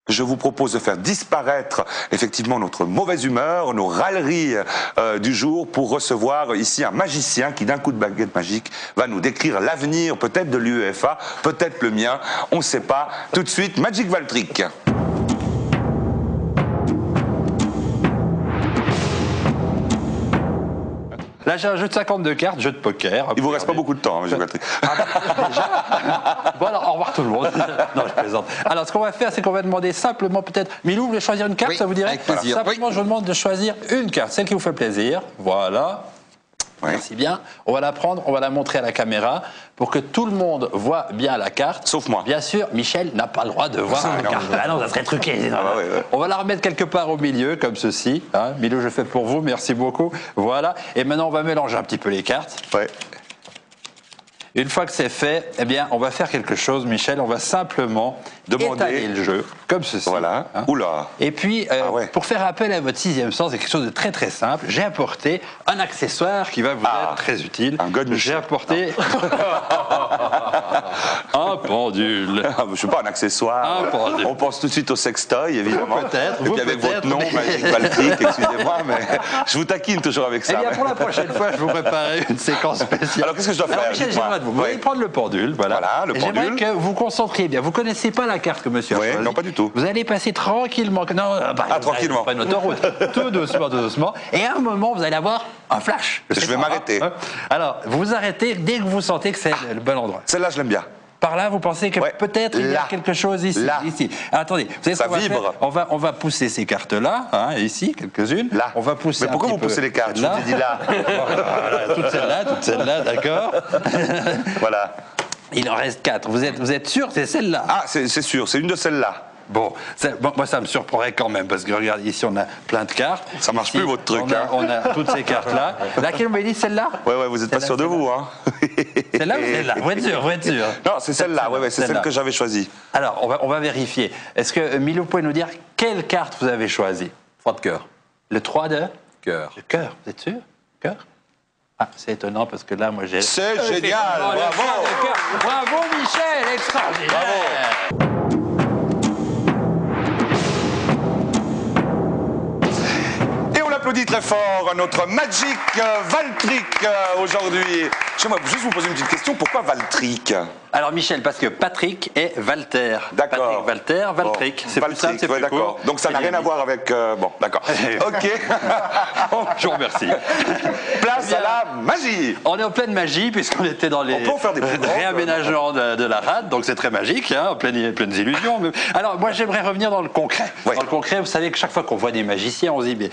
Je vous propose de faire disparaître effectivement notre mauvaise humeur, nos râleries du jour pour recevoir ici un magicien qui d'un coup de baguette magique va nous décrire l'avenir peut-être de l'UEFA, peut-être le mien, on ne sait pas. Tout de suite, Magic Valtryek. Là, j'ai un jeu de 52 cartes, jeu de poker. Il vous reste pas beaucoup de temps, Magic Valtryek. Bon alors, au revoir tout le monde. Non, je plaisante. Alors, ce qu'on va faire, c'est qu'on va demander simplement peut-être... Milou, vous voulez choisir une carte, Oui, ça vous dirait? avec plaisir. Simplement, je vous demande de choisir une carte, celle qui vous fait plaisir. Voilà. Oui. Merci bien. On va la prendre, on va la montrer à la caméra pour que tout le monde voit bien la carte. Sauf moi. Bien sûr, Michel n'a pas le droit de voir la carte. Ah non, ça serait truqué. Ah bah ouais. On va la remettre quelque part au milieu, comme ceci. Hein. Milou, je fais pour vous, merci beaucoup. Voilà. Et maintenant, on va mélanger un petit peu les cartes. Ouais. Une fois que c'est fait, eh bien, on va faire quelque chose, Michel. On va simplement demander étaler le jeu, comme ceci. Voilà. Hein. Oula. Et puis, ouais. pour faire appel à votre sixième sens, c'est quelque chose de très très simple. J'ai apporté un accessoire qui va vous être très utile. Un god J'ai apporté un pendule. Je ne suis pas un accessoire. Un pendule. On pense tout de suite au sextoy, évidemment. Peut-être, Et puis vous avec peut-être, votre nom, mais- Magic Valtryek, excusez-moi, mais je vous taquine toujours avec Eh ça. bien, mais- pour la prochaine fois, je vous préparerai une séquence spéciale. Alors, qu'est-ce que je dois faire? Alors, Michel, Dites-moi. j'aimerais vous allez Oui. prendre le pendule, voilà. Voilà, le Et j'aimerais pendule. que vous vous concentriez bien. Vous connaissez pas la carte que monsieur a Oui, choisie. non, pas du tout. Vous allez passer tranquillement. Non, tranquillement. Pas une autoroute. Tout doucement, tout doucement. Et à un moment, vous allez avoir un flash. Je vais m'arrêter. Alors, vous vous arrêtez dès que vous sentez que c'est le bon endroit. Celle-là, je l'aime bien. Par là, vous pensez que Ouais. peut-être il y a Là. quelque chose ici. Là. Ici. Attendez, vous savez ce Ça qu'on va vibre. faire on va pousser ces cartes-là, hein, ici, quelques-unes. Là. On va pousser Mais pourquoi un vous petit peu poussez les cartes? Je vous ai dit là. Voilà, toutes celles-là, d'accord. Voilà. Il en reste 4. Vous êtes sûr que c'est celle-là? Ah, c'est sûr, c'est une de celles-là. Bon, moi ça me surprendrait quand même, parce que regarde, ici on a plein de cartes. Ça marche Ici, plus, votre truc, On a, hein. on a toutes ces cartes-là. Laquelle vous m'avez dit, celle-là? Ouais, vous êtes pas sûr de vous, hein. Celle-là ou celle-là? Vous êtes sûr? Non, c'est celle-là, c'est Celle-là. celle que j'avais choisie. Alors, on va vérifier. Est-ce que, Milou, vous pouvez nous dire quelle carte vous avez choisie? 3 de cœur. Le 3 de? Cœur. Le cœur, vous êtes sûr? Cœur? Ah, c'est étonnant parce que là, moi j'ai... C'est génial, Effectivement, le bravo. cœur de cœur. Bravo Michel, extraordinaire. Et on l'applaudit très fort à notre Magic Valtryek aujourd'hui. J'aimerais juste vous poser une petite question. Pourquoi Valtryek? Alors Michel, parce que Patrick et Walter. D'accord. Patrick, Walter, Valtryek. Bon, C'est plus simple, c'est plus d'accord. court. Donc ça n'a rien à voir avec... bon, d'accord. Ok. Je vous remercie. Place à la magie. On est en pleine magie puisqu'on était dans les On peut en faire des plus grandes, réaménagements de la rade, donc c'est très magique, hein, pleines illusions. Alors moi j'aimerais revenir dans le concret. Oui. Dans le concret, vous savez que chaque fois qu'on voit des magiciens, on se dit mais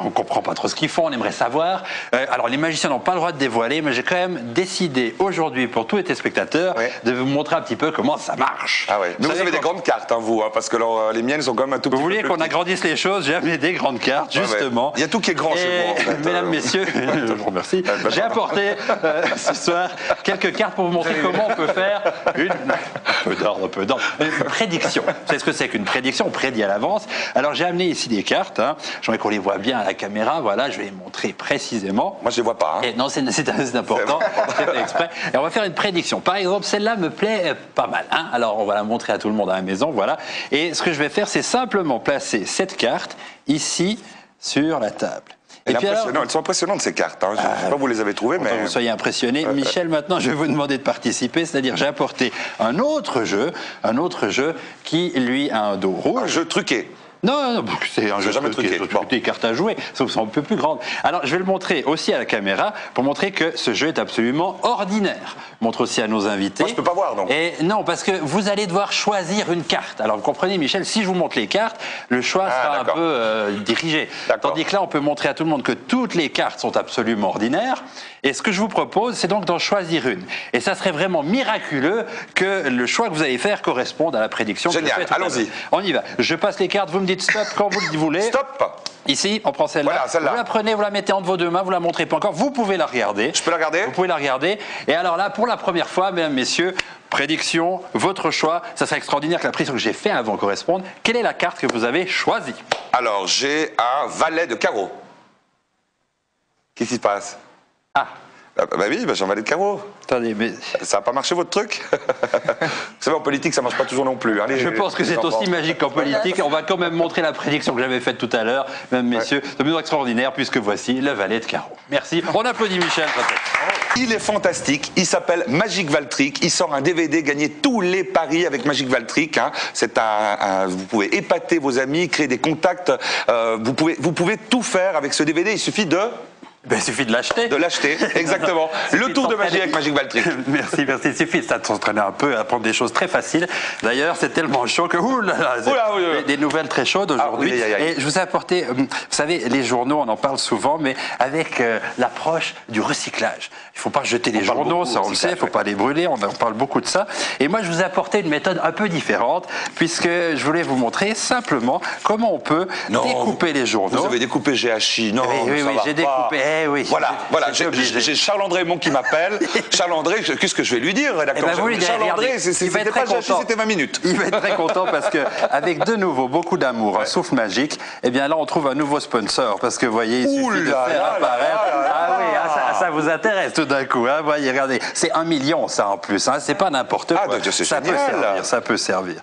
on comprend pas trop ce qu'ils font, on aimerait savoir. Alors les magiciens n'ont pas le droit de dévoiler, mais j'ai quand même décidé aujourd'hui pour tous les téléspectateurs Oui. de vous montrer un petit peu comment ça marche. Ah ouais. Mais vous savez avez des quand- grandes cartes, hein, vous, hein, parce que alors, les miennes sont quand même un tout petit Vous peu vouliez plus qu'on petites. agrandisse les choses, j'ai amené des grandes cartes, Ouais, ouais. justement. Il y a tout qui est grand chez Et, vous, en fait. Mesdames, messieurs, je vous remercie. bah, J'ai apporté ce soir quelques cartes pour vous montrer comment on peut faire un peu d'ordre, une prédiction. Vous savez ce que c'est qu'une prédiction? On prédit à l'avance. Alors j'ai amené ici des cartes, hein. J'aimerais qu'on les voit bien à la caméra, voilà, je vais les montrer précisément. Moi, je les vois pas. Hein. Et non, c'est important, c'est fait exprès. Et on va faire une prédiction. Par exemple, celle-là me plaît pas mal. Hein. Alors, on va la montrer à tout le monde à la maison, voilà. Et ce que je vais faire, c'est simplement placer cette carte ici sur la table. Et puis alors, elles sont impressionnantes, ces cartes. Hein. Je ne sais pas où vous les avez trouvées, content que mais... vous soyez impressionné. Michel, maintenant, je vais vous demander de participer. C'est-à-dire, j'ai apporté un autre jeu qui, lui, a un dos rouge. Un jeu truqué. Non, c'est un jeu jamais truqué. des cartes à jouer, sauf que c'est un peu plus grande. Alors, je vais le montrer aussi à la caméra pour montrer que ce jeu est absolument ordinaire. Je montre aussi à nos invités. Moi, je peux pas voir, donc. Et non, parce que vous allez devoir choisir une carte. Alors, vous comprenez, Michel, si je vous montre les cartes, le choix sera un d'accord. peu dirigé. D'accord. Tandis que là, on peut montrer à tout le monde que toutes les cartes sont absolument ordinaires. Et ce que je vous propose, c'est donc d'en choisir une. Et ça serait vraiment miraculeux que le choix que vous allez faire corresponde à la prédiction que Génial, je fais tout à l'heure. allons-y. On y va. Je passe les cartes, vous me dites stop quand vous le voulez. Stop. Ici, on prend celle-là. Voilà, celle-là. Vous la prenez, vous la mettez entre vos deux mains, vous la montrez pas encore. Vous pouvez la regarder. Je peux la regarder? Vous pouvez la regarder. Et alors là, pour la première fois, mesdames, messieurs, prédiction, votre choix. Ça serait extraordinaire que la prédiction que j'ai faite avant corresponde. Quelle est la carte que vous avez choisie? Alors, j'ai un valet de carreau. Qu'est-ce qui se passe? Ah, Bah oui, bah Jean-Valet de Carreau. Attendez, mais... Ça n'a pas marché votre truc? Vous savez, en politique, ça ne marche pas toujours non plus. Hein, Je pense que c'est aussi magique qu'en politique. On va quand même montrer la prédiction que j'avais faite tout à l'heure, mesdames, messieurs, de mesure extraordinaire, puisque voici le valet de carreau. Merci. On applaudit Michel. Il est fantastique, il s'appelle Magic Valtric, il sort un DVD, gagnez tous les paris avec Magic Valtric. Hein. C'est vous pouvez épater vos amis, créer des contacts, vous pouvez tout faire avec ce DVD, il suffit de... Ben, il suffit de l'acheter. De l'acheter, exactement. Le tour de magie avec Magic Valtric. Merci, merci. Il suffit de s'entraîner un peu, à apprendre des choses très faciles. D'ailleurs, c'est tellement chaud que, des nouvelles très chaudes aujourd'hui. Et je vous ai apporté, vous savez, les journaux, on en parle souvent, mais avec l'approche du recyclage. Il ne faut pas jeter les journaux, ça on le sait, il ne faut pas les brûler, on parle beaucoup de ça. Et moi, je vous ai apporté une méthode un peu différente, puisque je voulais vous montrer simplement comment on peut découper les journaux. Vous avez découpé GHI, non, oui, j'ai découpé. Oui, voilà, j'ai Charles-André Mon qui m'appelle. Charles-André, qu'est-ce que je vais lui dire, rédacteur? Charles-André, c'était pas GHI, c'était 20 minutes. Il va être très content parce qu'avec de nouveau beaucoup d'amour, un souffle magique, et bien là on trouve un nouveau sponsor, parce que vous voyez, il suffit de faire apparaître. Ah oui, ça vous intéresse tout d'un coup, hein, voyez, regardez, c'est 1 million ça en plus, hein, c'est pas n'importe quoi. Ça peut servir.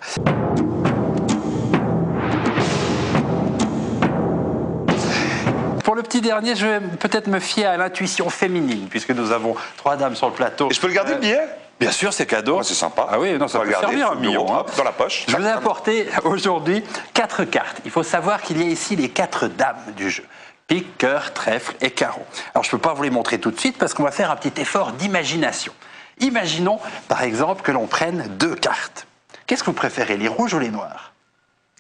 Pour le petit dernier, je vais peut-être me fier à l'intuition féminine, puisque nous avons 3 dames sur le plateau. Et je peux le garder le billet? Bien sûr, c'est cadeau. Ouais, c'est sympa. Ah oui, non, ça peut servir 1 million. Hein. Dans la poche. Je vous ai apporté aujourd'hui 4 cartes. Il faut savoir qu'il y a ici les 4 dames du jeu. Pique, cœur, trèfle et carreau. Alors, je ne peux pas vous les montrer tout de suite parce qu'on va faire un petit effort d'imagination. Imaginons, par exemple, que l'on prenne 2 cartes. Qu'est-ce que vous préférez, les rouges ou les noirs?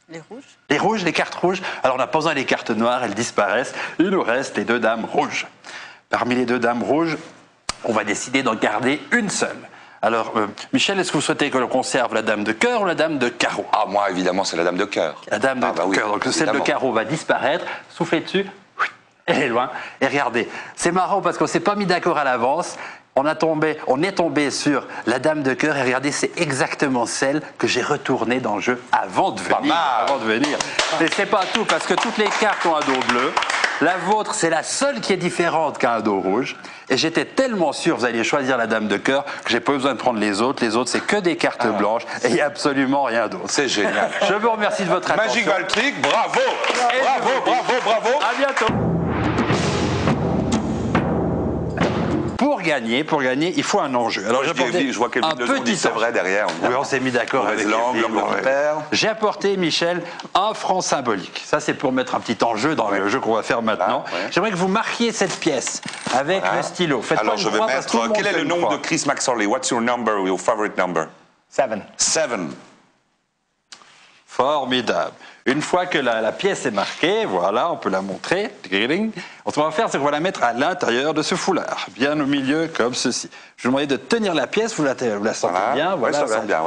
Les rouges. Les rouges, les cartes rouges. Alors, on n'a pas besoin des cartes noires, elles disparaissent. Il nous reste les 2 dames rouges. Parmi les 2 dames rouges, on va décider d'en garder une seule. Alors, Michel, est-ce que vous souhaitez que l'on conserve la dame de cœur ou la dame de carreau? Ah, moi, évidemment, c'est la dame de cœur. La dame de cœur. Oui, donc, celle de carreau va disparaître. Soufflez dessus. Elle est loin. Et regardez, c'est marrant parce qu'on ne s'est pas mis d'accord à l'avance. On est tombé sur la dame de cœur et regardez, c'est exactement celle que j'ai retournée dans le jeu avant de venir. Et c'est pas tout parce que toutes les cartes ont un dos bleu. La vôtre, c'est la seule qui est différente qu'un dos rouge. Et j'étais tellement sûr que vous alliez choisir la dame de cœur que j'ai pas besoin de prendre les autres. Les autres, c'est que des cartes blanches et il n'y a absolument rien d'autre. C'est génial. Je vous remercie de votre attention. Magic Valtric, bravo. Bravo. À bientôt. Pour gagner, il faut un enjeu. Alors, je vois qu'elle dit c'est vrai derrière. Oui, on s'est mis d'accord avec l'angle repère. J'ai apporté, Michel, 1 franc symbolique. Ça, c'est pour mettre un petit enjeu dans le jeu qu'on va faire maintenant. J'aimerais que vous marquiez cette pièce avec le stylo. Alors, je vais mettre... Quel est le nom de Chris Maxorley? What's your number, your favorite number? 7. 7. Formidable. Une fois que la pièce est marquée, voilà, on peut la montrer. Ce qu'on va faire, c'est qu'on va la mettre à l'intérieur de ce foulard, bien au milieu, comme ceci. Je vous demandais de tenir la pièce, vous la sentez bien. Voilà, je la sens bien,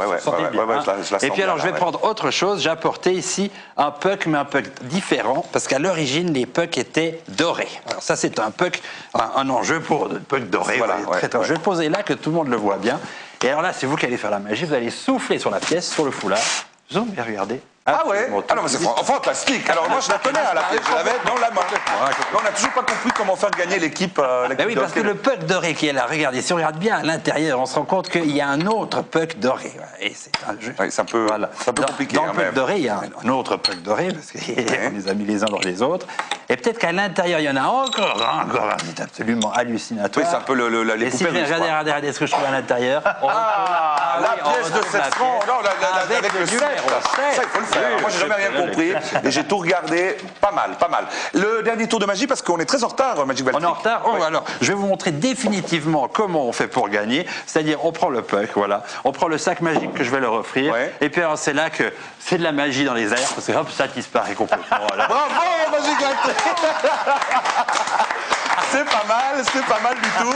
Et puis alors, je vais prendre autre chose. J'ai apporté ici un puck, mais un puck différent, parce qu'à l'origine, les pucks étaient dorés. Alors ça, c'est un puck, un enjeu pour un puck doré. Je vais le poser là, que tout le monde le voit bien. Et alors là, c'est vous qui allez faire la magie. Vous allez souffler sur la pièce, sur le foulard. Zoom, et regardez. Ah ouais? Ah non, mais c'est fantastique. Alors moi, je la connais à la pièce, je l'avais dans la main. On n'a toujours pas compris comment faire gagner l'équipe. Oui, parce que le puck doré qui est là, regardez, si on regarde bien à l'intérieur, on se rend compte qu'il y a un autre puck doré. Et c'est un jeu. Oui, c'est un peu compliqué. Dans le puck doré, il y a un autre puck doré, parce qu'on les a mis les uns dans les autres. Et peut-être qu'à l'intérieur, il y en a encore un. C'est absolument hallucinatoire. Oui, c'est un peu les poupées russes. Regardez ce que je trouve à l'intérieur. Ah, la pièce de 7 francs. Non, avec le duel. Ça, il faut le faire. Moi, j'ai jamais rien compris et j'ai tout regardé. Pas mal. Le dernier tour de magie, parce qu'on est très en retard, Magic Valtric. On est en retard. Alors, je vais vous montrer définitivement comment on fait pour gagner. C'est-à-dire, on prend le puck, voilà. On prend le sac magique que je vais leur offrir. Et puis, alors, c'est là que c'est de la magie dans les airs, parce que hop, ça disparaît complètement. Voilà. Bravo, Magic Valtric. C'est pas mal du tout.